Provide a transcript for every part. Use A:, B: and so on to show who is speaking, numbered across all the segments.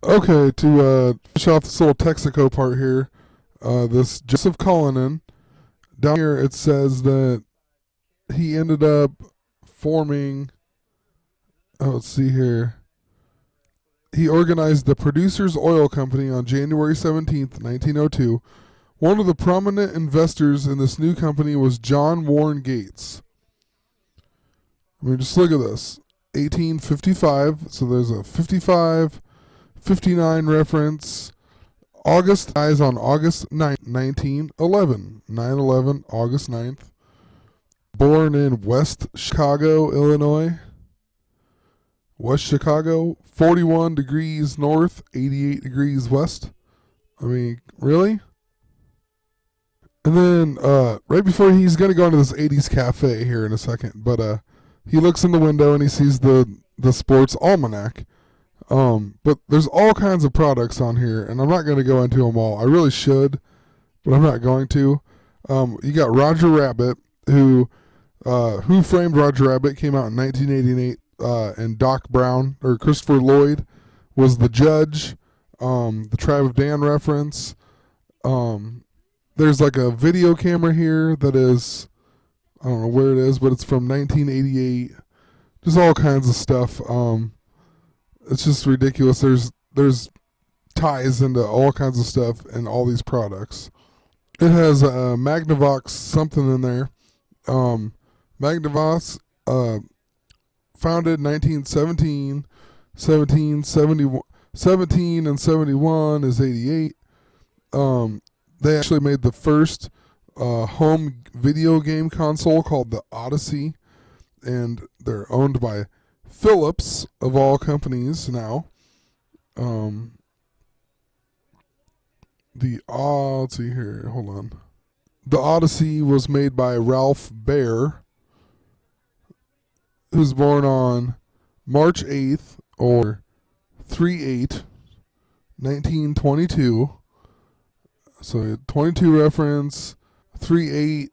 A: Okay, to finish off this little Texaco part here, this Joseph Cullinan, down here it says that he ended up forming, let's see here, he organized the Producers Oil Company on January 17th, 1902. One of the prominent investors in this new company was John Warren Gates. I mean, just look at this. 1855, so there's a 55, 59 reference. August dies on August 9th, 1911. 9/11, August 9th. Born in West Chicago, Illinois. West Chicago, 41 degrees north, 88 degrees west. I mean, really? And then right before he's going to go into this 80s cafe here in a second, but he looks in the window and he sees the sports almanac. But there's all kinds of products on here, and I'm not going to go into them all. I really should, but I'm not going to. You got Roger Rabbit, Who Framed Roger Rabbit came out in 1988, and Doc Brown, or Christopher Lloyd, was the judge. The Tribe of Dan reference. There's like a video camera here that is, I don't know where it is, but it's from 1988. Just all kinds of stuff. It's just ridiculous. There's ties into all kinds of stuff in all these products. It has a Magnavox something in there. Magnavox, founded 1917, 17 and 71 is 88. They actually made the first home video game console called the Odyssey, and they're owned by Philips, of all companies now. Let's see here, hold on. The Odyssey was made by Ralph Baer, who was born on March 8th, or 3/8, 1922. So 22 reference, 3/8.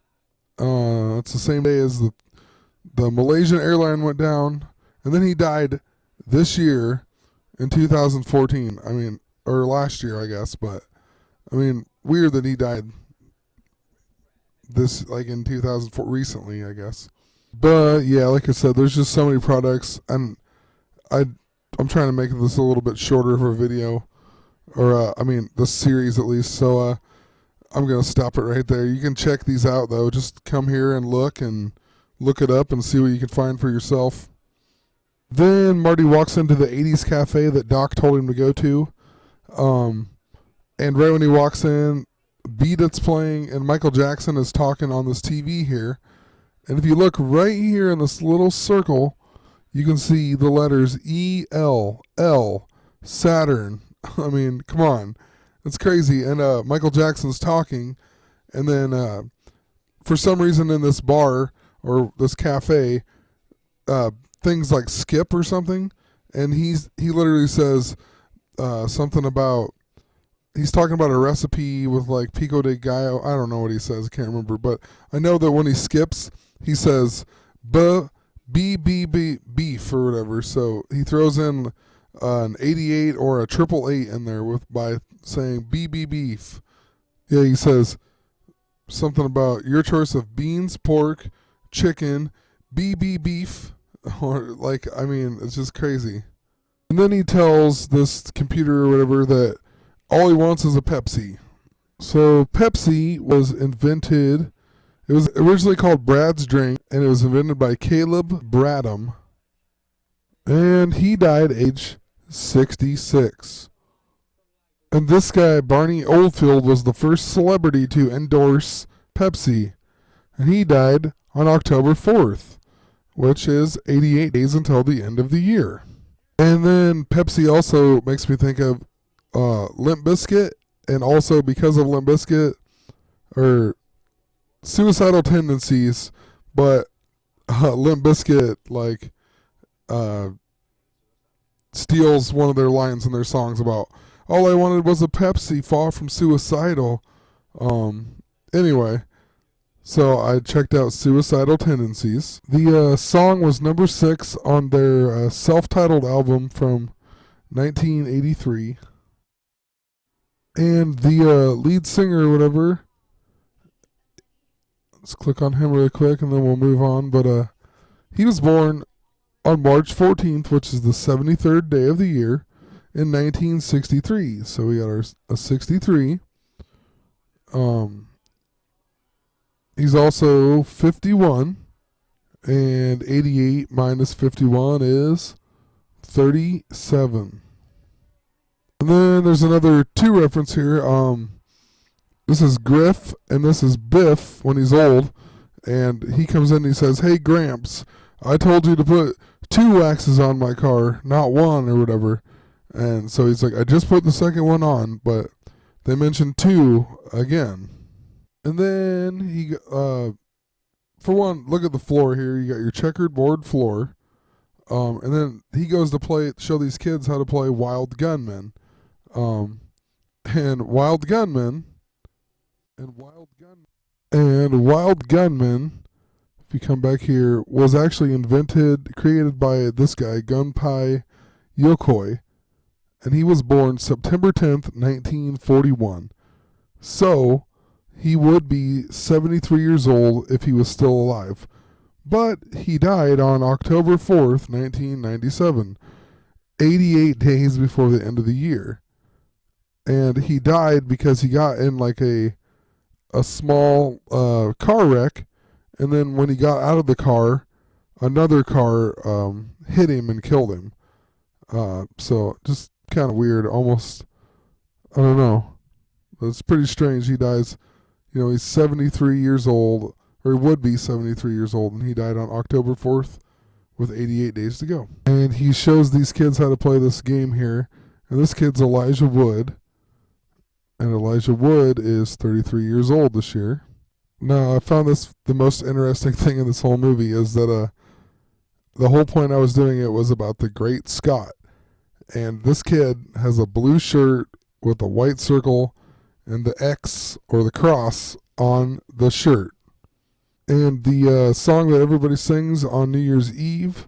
A: It's the same day as the Malaysian airline went down, and then he died this year in 2014. I mean, or last year, I guess. But I mean, weird that he died this like in 2004 recently, I guess. But yeah, like I said, there's just so many products, and I'm trying to make this a little bit shorter for a video. Or, this series at least. So, I'm going to stop it right there. You can check these out, though. Just come here and look it up and see what you can find for yourself. Then Marty walks into the 80s cafe that Doc told him to go to. And right when he walks in, Beat It's playing, and Michael Jackson is talking on this TV here. And if you look right here in this little circle, you can see the letters E-L-L, Saturn. I mean, come on. It's crazy. And Michael Jackson's talking, and then for some reason in this bar or this cafe, things like skip or something, and he literally says something about, he's talking about a recipe with like pico de gallo. I don't know what he says. I can't remember, but I know that when he skips, he says beef or whatever. So he throws in an 88 or a 888 in there by saying beef. Yeah, he says something about your choice of beans, pork, chicken, beef, or like, I mean, it's just crazy. And then he tells this computer or whatever that all he wants is a Pepsi. So Pepsi was invented, it was originally called Brad's Drink, and it was invented by Caleb Bradham. And he died age 66. And this guy, Barney Oldfield, was the first celebrity to endorse Pepsi. And he died on October 4th, which is 88 days until the end of the year. And then Pepsi also makes me think of Limp Bizkit, and also because of Limp Bizkit, or suicidal tendencies, but Limp Bizkit, like, steals one of their lines in their songs about, all I wanted was a Pepsi, far from suicidal. Anyway, so I checked out Suicidal Tendencies. The song was number 6 on their self-titled album from 1983. And the lead singer or whatever, let's click on him really quick and then we'll move on. But he was born on March 14th, which is the 73rd day of the year, in 1963. So we got a 63. He's also 51, and 88 minus 51 is 37. And then there's another 2 reference here. This is Griff and this is Biff when he's old, and he comes in and he says, "Hey Gramps, I told you to put 2 waxes on my car, not 1 or whatever." And so he's like, "I just put the second one on, but they mentioned 2 again." And then he, for one, look at the floor here. You got your checkered board floor. And then he goes to show these kids how to play Wild Gunman. And Wild Gunman, if you come back here, was actually created by this guy, Gunpei Yokoi. And he was born September 10th, 1941. So he would be 73 years old if he was still alive. But he died on October 4th, 1997, 88 days before the end of the year. And he died because he got in like a small car wreck, and then when he got out of the car, another car hit him and killed him. So just kind of weird, almost, I don't know. It's pretty strange. He dies, he's 73 years old, or he would be 73 years old, and he died on October 4th with 88 days to go. And he shows these kids how to play this game here, and this kid's Elijah Wood, and Elijah Wood is 33 years old this year. Now, I found this the most interesting thing in this whole movie is that the whole point I was doing it was about the great Scot. And this kid has a blue shirt with a white circle and the X or the cross on the shirt. And the song that everybody sings on New Year's Eve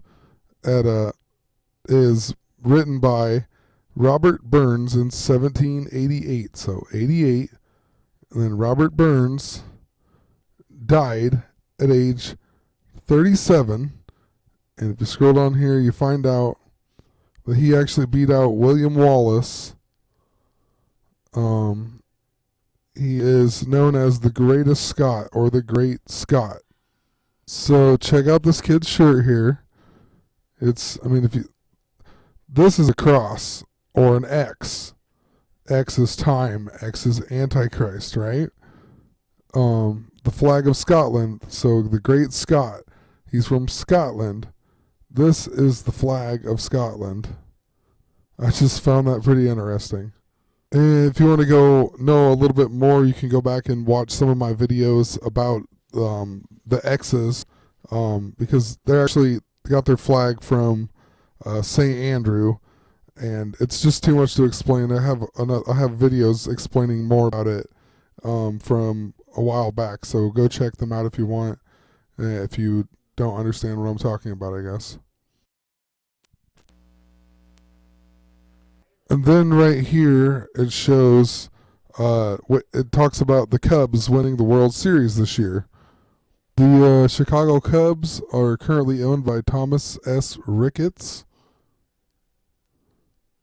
A: is written by Robert Burns in 1788. So 88. And then Robert Burns died at age 37. And if you scroll down here, you find out that he actually beat out William Wallace. He is known as the Greatest Scot or the Great Scot. So check out this kid's shirt here. This is a cross or an X. X is time. X is Antichrist, right? The flag of Scotland. So the Great Scot. He's from Scotland. This is the flag of Scotland. I just found that pretty interesting. And if you want to know a little bit more, you can go back and watch some of my videos about the X's, because they actually got their flag from St. Andrew, and it's just too much to explain. I have videos explaining more about it from a while back, so go check them out if you want, if you don't understand what I'm talking about, I guess. And then right here, it shows, it talks about the Cubs winning the World Series this year. The Chicago Cubs are currently owned by Thomas S. Ricketts.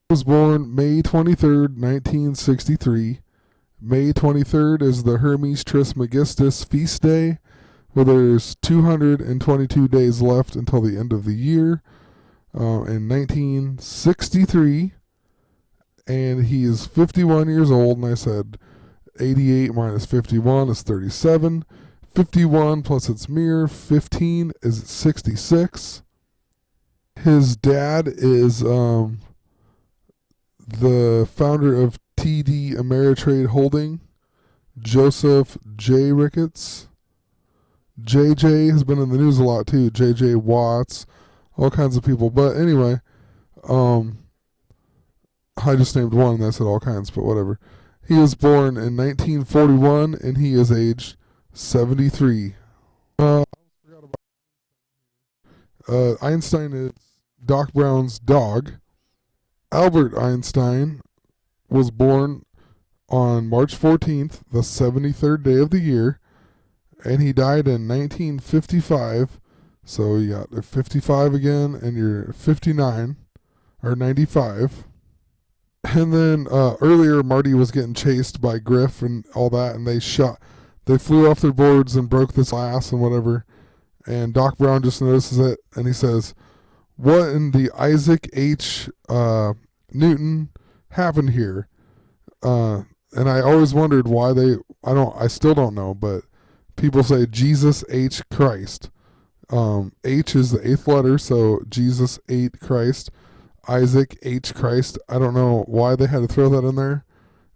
A: He was born May 23rd, 1963. May 23rd is the Hermes Trismegistus feast day, where there's 222 days left until the end of the year. In 1963, and he is 51 years old, and I said 88 minus 51 is 37. 51 plus its mirror, 15 is 66. His dad is the founder of TD Ameritrade Holding, Joseph J. Ricketts. JJ has been in the news a lot too, JJ Watts, all kinds of people. But anyway, I just named one and I said all kinds, but whatever. He was born in 1941 and he is aged 73. Einstein is Doc Brown's dog. Albert Einstein was born on March 14th, the 73rd day of the year, and he died in 1955. So you got 55 again, and you're 59 or 95. And then earlier, Marty was getting chased by Griff and all that, and they flew off their boards and broke this glass and whatever. And Doc Brown just notices it, and he says, "What in the Isaac H. Newton happened here?" And I always wondered why I still don't know, but people say Jesus H. Christ. H is the eighth letter, so Jesus ate Christ. Isaac H. Christ. I don't know why they had to throw that in there.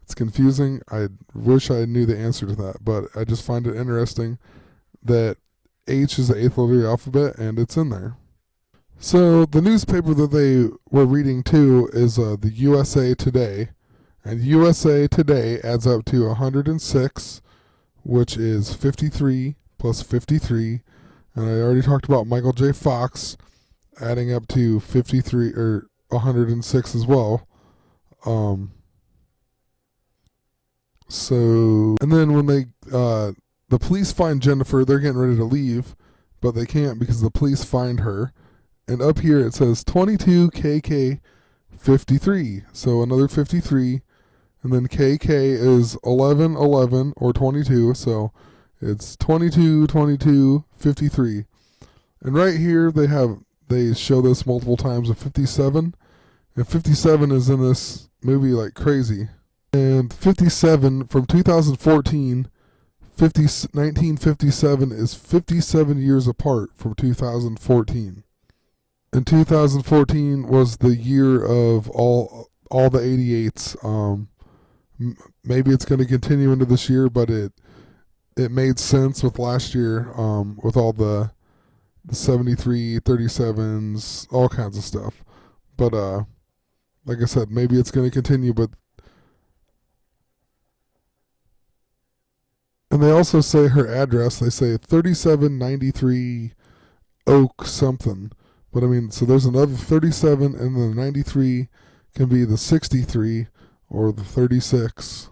A: It's confusing. I wish I knew the answer to that, but I just find it interesting that H is the eighth letter of the alphabet, and it's in there. So the newspaper that they were reading too is the USA Today. And USA Today adds up to 106, which is 53 plus 53. And I already talked about Michael J. Fox adding up to 53 or 106 as well. And then when the police find Jennifer, they're getting ready to leave, but they can't because the police find her. And up here it says 22 KK 53. So another 53. And then KK is 11, 11, or 22. So it's 22, 22, 53. And right here they show this multiple times of 57. And 57 is in this movie like crazy. And 57 from 2014, 1957 is 57 years apart from 2014. And 2014 was the year of all the 88s. Maybe it's going to continue into this year, but it made sense with last year, with all the 73, 37s, all kinds of stuff. But like I said, maybe it's going to continue. And they also say her address. They say 3793 Oak something. But I mean, so there's another 37, and the 93 can be the 63 or the 36.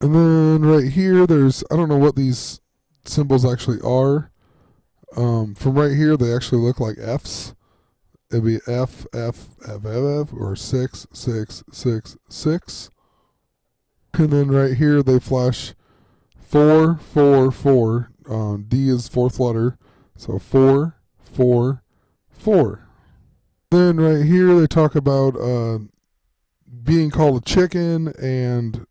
A: And then right here, I don't know what these symbols actually are. From right here, they actually look like F's. It'd be F, F, F, F, F, or 6, 6, 6, 6. And then right here, they flash 4, 4, 4. D is fourth letter. So 4, 4, 4. Then right here, they talk about being called a chicken, and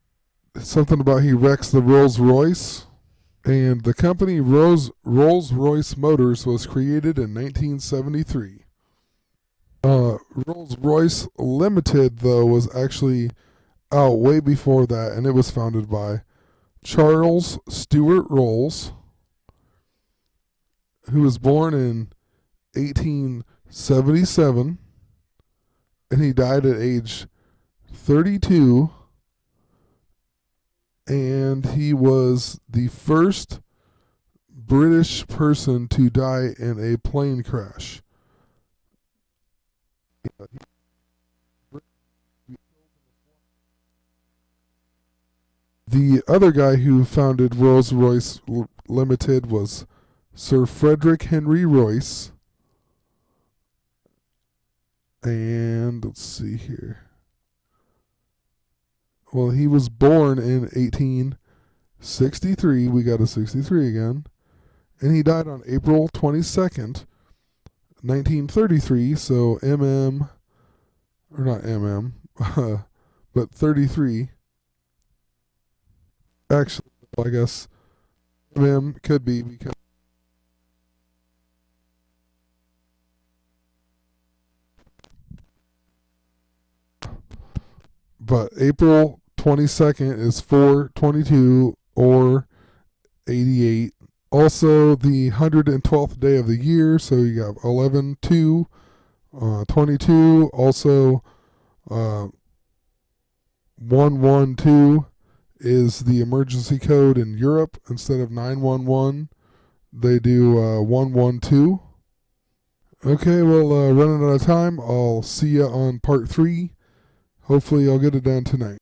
A: something about he wrecks the Rolls Royce. And the company Rolls Royce Motors was created in 1973. Rolls Royce Limited, though, was actually out way before that, and it was founded by Charles Stewart Rolls, who was born in 1877, and he died at age 32, and he was the first British person to die in a plane crash. The other guy who founded Rolls-Royce Limited was Sir Frederick Henry Royce. And let's see here. Well, he was born in 1863. We got a 63 again. And he died on April 22nd, 1933. So MM, or not MM, but 33. Actually, I guess MM could be because but April 22nd is 4/22 or 88. Also the 112th day of the year, so you have 11/2, 22. Also 112 is the emergency code in Europe. Instead of 911, they do 112. Okay, well, running out of time. I'll see you on part 3. Hopefully I'll get it done tonight.